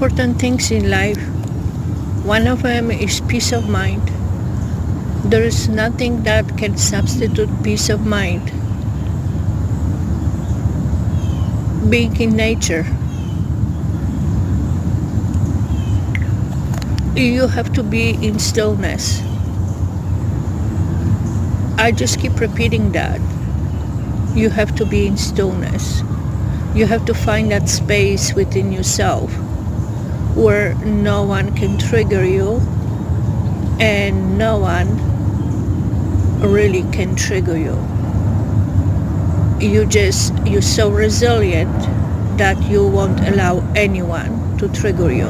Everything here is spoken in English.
important things in life. One of them is peace of mind. There is nothing that can substitute peace of mind. Being in nature. You have to be in stillness. I just keep repeating that. You have to be in stillness. You have to find that space within yourself where no one can trigger you and no one really can trigger you. You're so resilient that you won't allow anyone to trigger you.